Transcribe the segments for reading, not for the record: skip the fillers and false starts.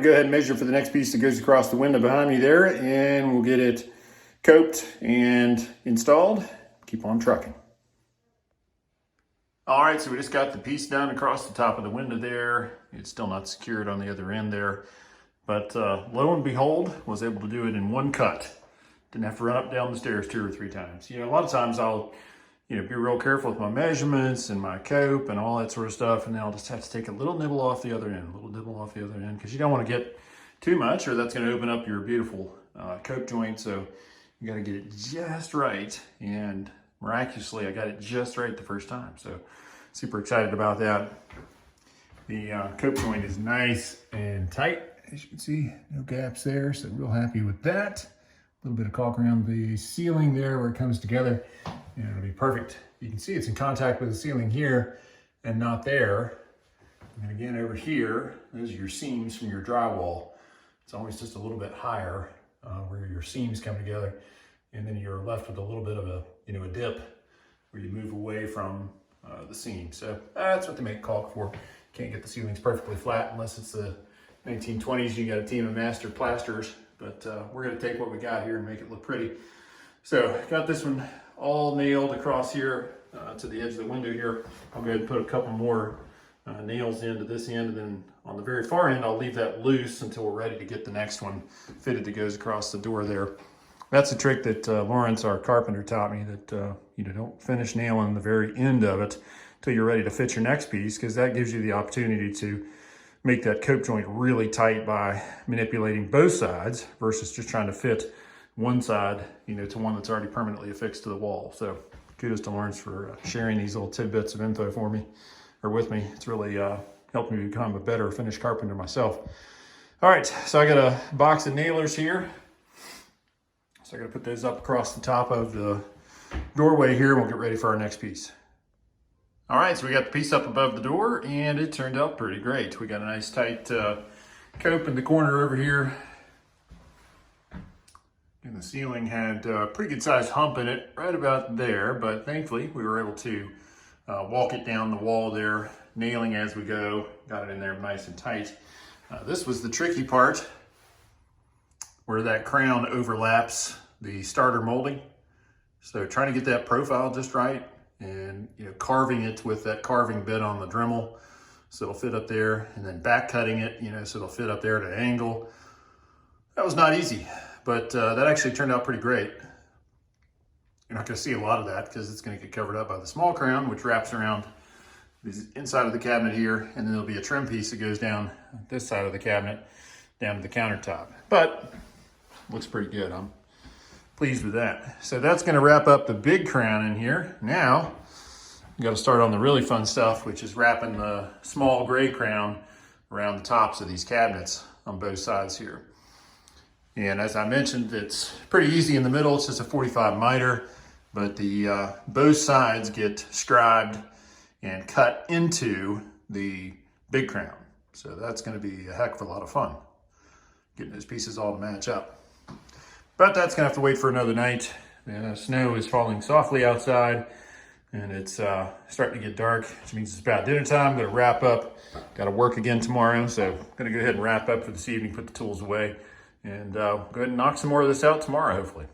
go ahead and measure for the next piece that goes across the window behind me there, and we'll get it coped and installed. Keep on trucking. All right, so we just got the piece done across the top of the window there. It's still not secured on the other end there, but lo and behold, was able to do it in one cut. Didn't have to run up down the stairs 2 or 3 times. You know, a lot of times I'll, be real careful with my measurements and my cope and all that sort of stuff, and then I'll just have to take a little nibble off the other end, because you don't want to get too much, or that's going to open up your beautiful cope joint. So you got to get it just right, and miraculously I got it just right the first time. So super excited about that. The cope joint is nice and tight, as you can see, no gaps there, so real happy with that. A little bit of caulk around the ceiling there where it comes together, and it'll be perfect. You can see it's in contact with the ceiling here and not there. And again, over here, those are your seams from your drywall. It's always just a little bit higher where your seams come together, and then you're left with a little bit of a, a dip where you move away from the seam. So that's what they make caulk for. Can't get the ceilings perfectly flat unless it's the 1920s. You got a team of master plasterers, but we're gonna take what we got here and make it look pretty. So got this one all nailed across here to the edge of the window here. I'll go ahead and put a couple more nails into this end, and then on the very far end, I'll leave that loose until we're ready to get the next one fitted that goes across the door there. That's a trick that Lawrence, our carpenter, taught me, that don't finish nailing the very end of it until you're ready to fit your next piece, because that gives you the opportunity to make that cope joint really tight by manipulating both sides versus just trying to fit one side, to one that's already permanently affixed to the wall. So kudos to Lawrence for sharing these little tidbits of info for me, or with me. It's really helped me become a better finished carpenter myself. All right, so I got a box of nailers here. So I gotta put those up across the top of the doorway here, and we'll get ready for our next piece. All right, so we got the piece up above the door, and it turned out pretty great. We got a nice tight cope in the corner over here. And the ceiling had a pretty good sized hump in it right about there, but thankfully we were able to walk it down the wall there, nailing as we go. Got it in there nice and tight. This was the tricky part, where that crown overlaps the starter molding. So trying to get that profile just right, and carving it with that carving bit on the Dremel so it'll fit up there, and then back cutting it, so it'll fit up there at an angle. That was not easy, but that actually turned out pretty great. You're not gonna see a lot of that because it's gonna get covered up by the small crown, which wraps around the inside of the cabinet here, and then there'll be a trim piece that goes down this side of the cabinet, down to the countertop. But looks pretty good. I'm pleased with that. So that's gonna wrap up the big crown in here. Now, we gotta start on the really fun stuff, which is wrapping the small gray crown around the tops of these cabinets on both sides here. And as I mentioned, it's pretty easy in the middle. It's just a 45 miter, but the both sides get scribed and cut into the big crown. So that's gonna be a heck of a lot of fun, getting those pieces all to match up. But that's gonna have to wait for another night. Snow is falling softly outside, and it's starting to get dark, which means it's about dinner time. I'm gonna wrap up. Gotta work again tomorrow, so I'm gonna go ahead and wrap up for this evening, put the tools away, and go ahead and knock some more of this out tomorrow, hopefully.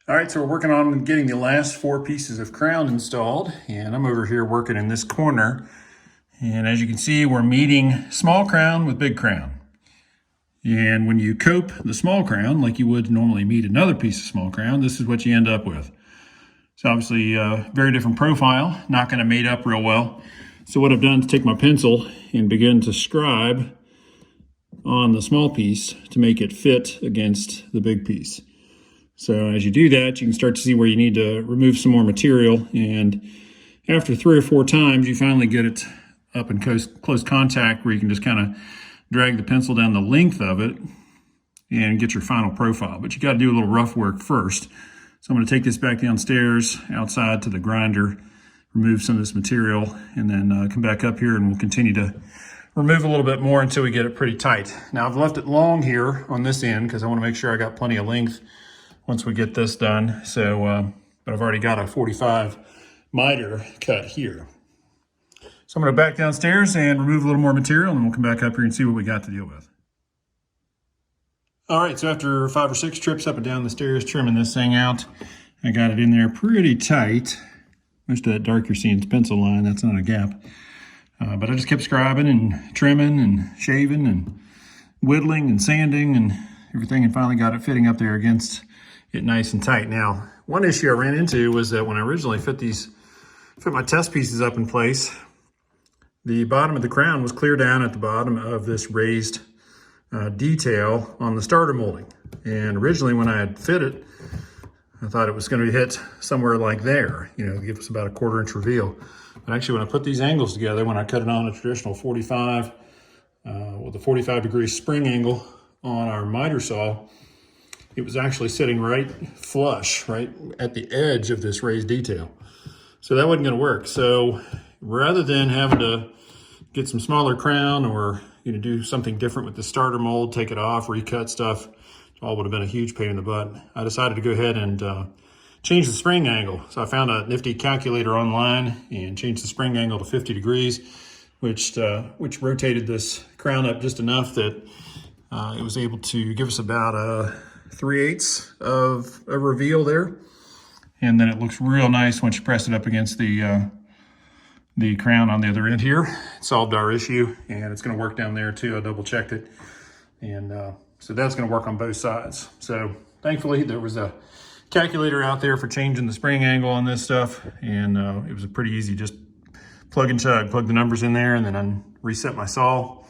All right, so we're working on getting the last 4 pieces of crown installed, and I'm over here working in this corner. And as you can see, we're meeting small crown with big crown. And when you cope the small crown, like you would normally meet another piece of small crown, this is what you end up with. So obviously a very different profile, not gonna mate up real well. So what I've done is take my pencil and begin to scribe on the small piece to make it fit against the big piece. So as you do that, you can start to see where you need to remove some more material. And after 3 or 4 times, you finally get it up in close contact where you can just kind of drag the pencil down the length of it and get your final profile. But you got to do a little rough work first. So I'm going to take this back downstairs outside to the grinder, remove some of this material, and then come back up here, and we'll continue to remove a little bit more until we get it pretty tight. Now I've left it long here on this end because I want to make sure I got plenty of length once we get this done. So, but I've already got a 45 miter cut here. So I'm going to back downstairs and remove a little more material, and we'll come back up here and see what we got to deal with. All right, so after 5 or 6 trips up and down the stairs trimming this thing out, I got it in there pretty tight. Most of that dark you're seeing is pencil line, that's not a gap. But I just kept scribing and trimming and shaving and whittling and sanding and everything, and finally got it fitting up there against it nice and tight. Now, one issue I ran into was that when I originally fit my test pieces up in place, the bottom of the crown was clear down at the bottom of this raised detail on the starter molding. And originally when I had fit it, I thought it was going to hit somewhere like there, give us about a 1/4 inch reveal. But actually when I put these angles together, when I cut it on a traditional 45, with a 45-degree spring angle on our miter saw, it was actually sitting right flush, right at the edge of this raised detail. So that wasn't going to work. So rather than having to get some smaller crown or do something different with the starter mold, take it off, recut stuff, all would have been a huge pain in the butt, I decided to go ahead and change the spring angle. So I found a nifty calculator online and changed the spring angle to 50 degrees, which rotated this crown up just enough that it was able to give us about 3/8 of a reveal there. And then it looks real nice once you press it up against the crown on the other end here. It solved our issue, and it's going to work down there too. I double checked it, and so that's going to work on both sides. So thankfully there was a calculator out there for changing the spring angle on this stuff, and it was a pretty easy, just plug and chug, plug the numbers in there, and then I reset my saw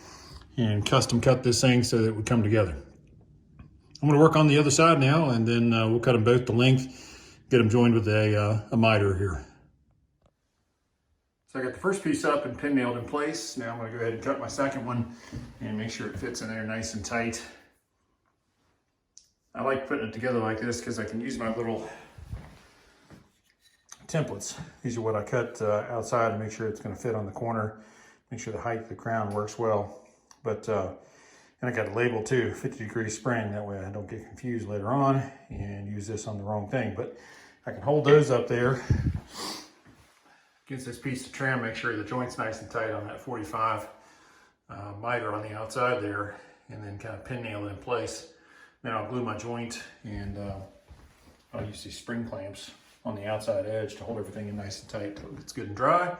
and custom cut this thing so that it would come together. I'm going to work on the other side now, and then we'll cut them both to length, get them joined with a miter here. So I got the first piece up and pin nailed in place. Now I'm going to go ahead and cut my second one and make sure it fits in there nice and tight. I like putting it together like this because I can use my little templates. These are what I cut outside to make sure it's going to fit on the corner, make sure the height of the crown works well. But and I got a label too, 50-degree spring, that way I don't get confused later on and use this on the wrong thing. But I can hold those up there against this piece of trim, make sure the joint's nice and tight on that 45 miter on the outside there, and then kind of pin nail it in place. Then I'll glue my joint, and I'll use these spring clamps on the outside edge to hold everything in nice and tight until it's good and dry.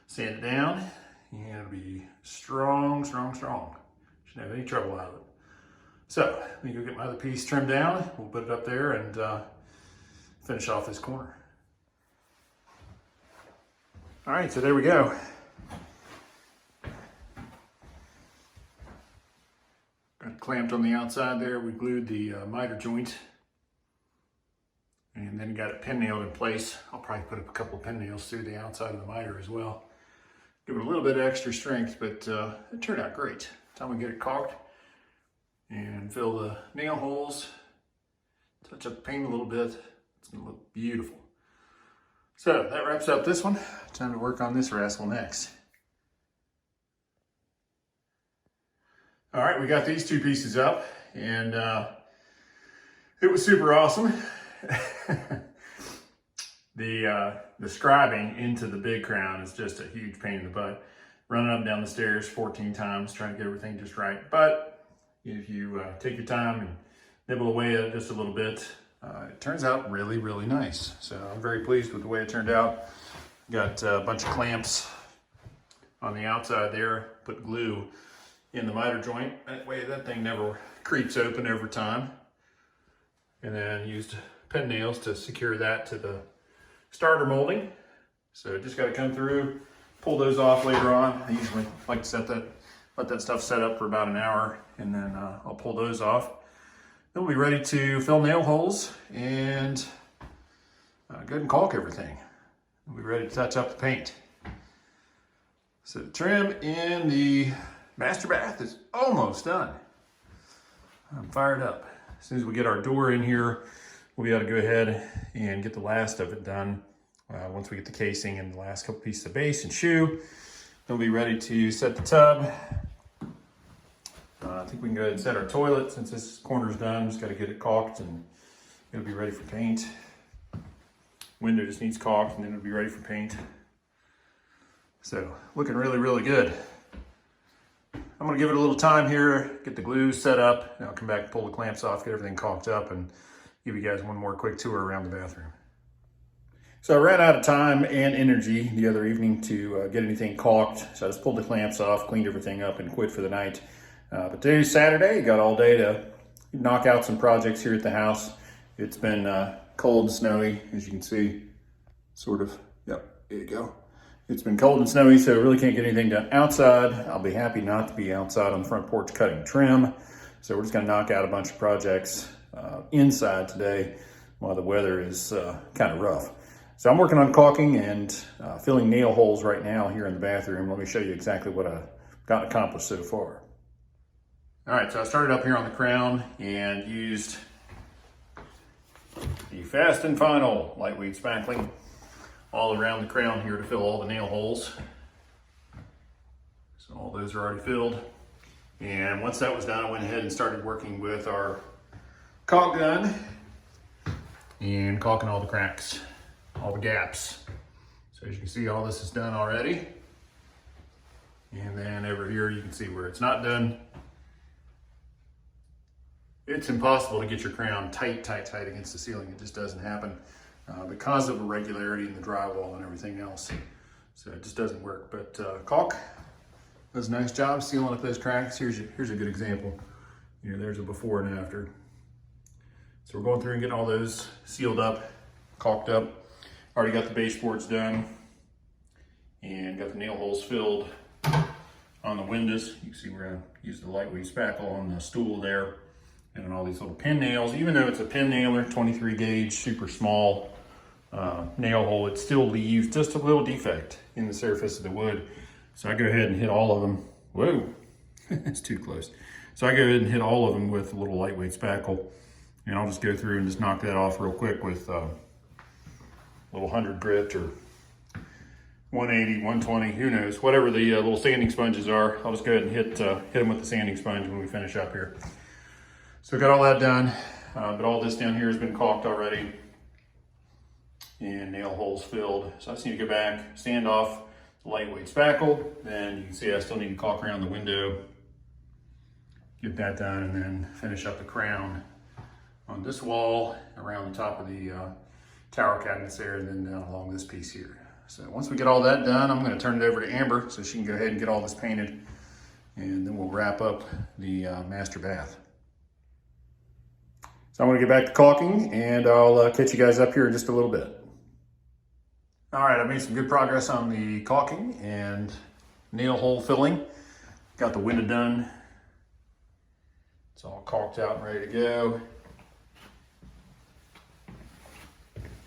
Sand it down, and it'll be strong, strong, strong. Shouldn't have any trouble out of it. So let me go get my other piece trimmed down. We'll put it up there and finish off this corner. All right, so there we go. Got it clamped on the outside there. We glued the miter joint, and then got it pin nailed in place. I'll probably put up a couple of pin nails through the outside of the miter as well. Give it a little bit of extra strength, but it turned out great. Time we get it caulked and fill the nail holes, touch up the paint a little bit. It's gonna look beautiful. So that wraps up this one. Time to work on this rascal next. All right, we got these two pieces up, and it was super awesome. The scribing into the big crown is just a huge pain in the butt. Running up and down the stairs 14 times, trying to get everything just right. But if you take your time and nibble away at it just a little bit, it turns out really, really nice. So I'm very pleased with the way it turned out. Got a bunch of clamps on the outside there, put glue in the miter joint. That way that thing never creeps open over time. And then used pin nails to secure that to the starter molding. So just got to come through, pull those off later on. I usually like to let that stuff set up for about an hour, and then I'll pull those off. Then we'll be ready to fill nail holes and go ahead and caulk everything. We'll be ready to touch up the paint. So the trim in the master bath is almost done. I'm fired up. As soon as we get our door in here, we'll be able to go ahead and get the last of it done. Once we get the casing and the last couple pieces of base and shoe, we'll be ready to set the tub. I think we can go ahead and set our toilet since this corner's done. Just got to get it caulked and it'll be ready for paint. Window just needs caulked and then it'll be ready for paint. So looking really, really good. I'm gonna give it a little time here, get the glue set up, and I'll come back and pull the clamps off, get everything caulked up, and give you guys one more quick tour around the bathroom. So I ran out of time and energy the other evening to get anything caulked, so I just pulled the clamps off, cleaned everything up, and quit for the night. But today's Saturday, got all day to knock out some projects here at the house. It's been cold and snowy, as you can see, sort of. Yep, there you go. It's been cold and snowy, so I really can't get anything done outside. I'll be happy not to be outside on the front porch cutting trim. So we're just gonna knock out a bunch of projects inside today while the weather is kind of rough. So I'm working on caulking and filling nail holes right now here in the bathroom. Let me show you exactly what I've got accomplished so far. All right, so I started up here on the crown and used the Fast and Final lightweight spackling all around the crown here to fill all the nail holes. So all those are already filled. And once that was done, I went ahead and started working with our caulk gun and caulking all the cracks, all the gaps. So as you can see, all this is done already. And then over here, you can see where it's not done. It's impossible to get your crown tight against the ceiling. It just doesn't happen. Because of irregularity in the drywall and everything else. So it just doesn't work. But caulk does a nice job sealing up those cracks. Here's a good example. There's a before and after. So we're going through and getting all those sealed up, caulked up. Already got the baseboards done and got the nail holes filled on the windows. You can see where I used the lightweight spackle on the stool there. And all these little pin nails, even though it's a pin nailer, 23 gauge, super small nail hole, it still leaves just a little defect in the surface of the wood. So I go ahead and hit all of them. Whoa, that's too close. So I go ahead and hit all of them with a little lightweight spackle. And I'll just go through and just knock that off real quick with a little 100 grit or 180, 120, who knows, whatever the little sanding sponges are. I'll just go ahead and hit them with the sanding sponge when we finish up here. So got all that done, but all this down here has been caulked already and nail holes filled. So I just need to go back, sand off the lightweight spackle. Then you can see I still need to caulk around the window, get that done, and then finish up the crown on this wall around the top of the tower cabinets there, and then down along this piece here. So once we get all that done, I'm gonna turn it over to Amber so she can go ahead and get all this painted, and then we'll wrap up the master bath. So I'm gonna get back to caulking and I'll catch you guys up here in just a little bit. All right, I made some good progress on the caulking and nail hole filling. Got the window done. It's all caulked out and ready to go.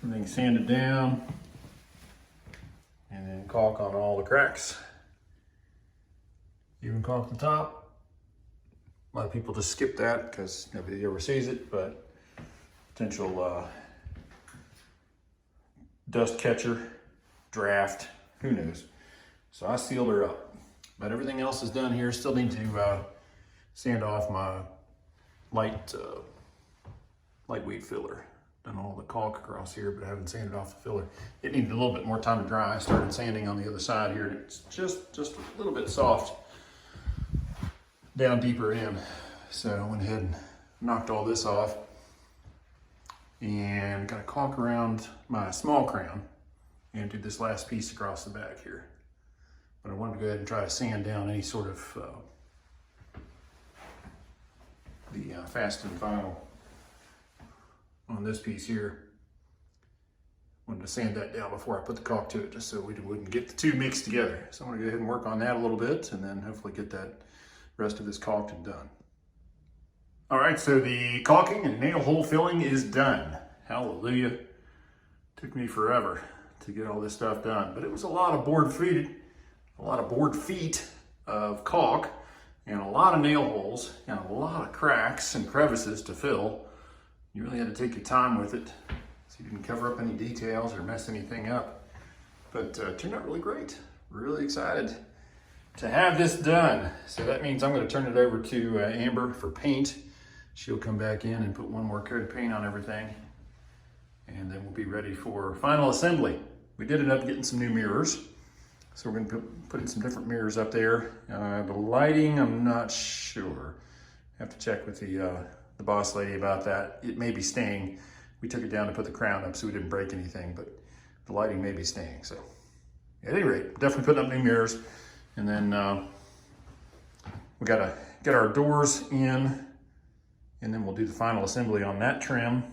Everything sanded down. And then caulk on all the cracks. Even caulk the top. A lot of people just skip that because nobody ever sees it, but potential dust catcher, draft, who knows. So I sealed her up. But everything else is done here. Still need to sand off my lightweight filler. Done all the caulk across here, but I haven't sanded off the filler. It needed a little bit more time to dry. I started sanding on the other side here, and it's just a little bit soft down deeper in. So I went ahead and knocked all this off and got a caulk around my small crown and do this last piece across the back here. But I wanted to go ahead and try to sand down any sort of the Fast and Final on this piece here. Wanted to sand that down before I put the caulk to it, just so we wouldn't get the two mixed together. So I'm gonna go ahead and work on that a little bit and then hopefully get that rest of this caulked and done. All right, so the caulking and nail hole filling is done. Hallelujah. Took me forever to get all this stuff done, but it was a lot of board feet of caulk and a lot of nail holes and a lot of cracks and crevices to fill. You really had to take your time with it so you didn't cover up any details or mess anything up. But turned out really great. Really excited to have this done. So that means I'm going to turn it over to Amber for paint. She'll come back in and put one more coat of paint on everything. And then we'll be ready for final assembly. We did end up getting some new mirrors. So we're gonna put in some different mirrors up there. The lighting, I'm not sure. I have to check with the boss lady about that. It may be staying. We took it down to put the crown up so we didn't break anything, but the lighting may be staying. So at any rate, definitely putting up new mirrors. And then we gotta get our doors in, and then we'll do the final assembly on that trim.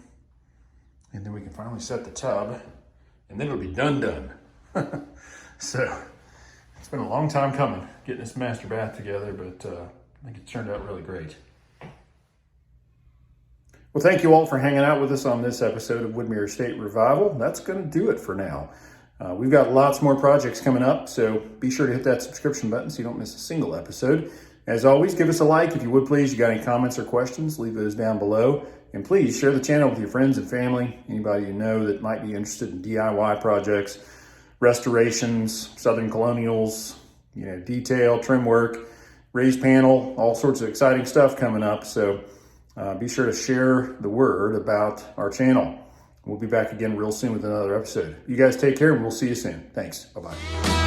And then we can finally set the tub, and then it'll be done. So it's been a long time coming, getting this master bath together, but I think it turned out really great. Well, thank you all for hanging out with us on this episode of Woodmere Estate Revival. That's going to do it for now. We've got lots more projects coming up, so be sure to hit that subscription button so you don't miss a single episode. As always, give us a like if you would please. You got any comments or questions, leave those down below. And please share the channel with your friends and family, anybody you know that might be interested in DIY projects, restorations, Southern colonials, detail, trim work, raised panel, all sorts of exciting stuff coming up. So be sure to share the word about our channel. We'll be back again real soon with another episode. You guys take care, and we'll see you soon. Thanks. Bye-bye.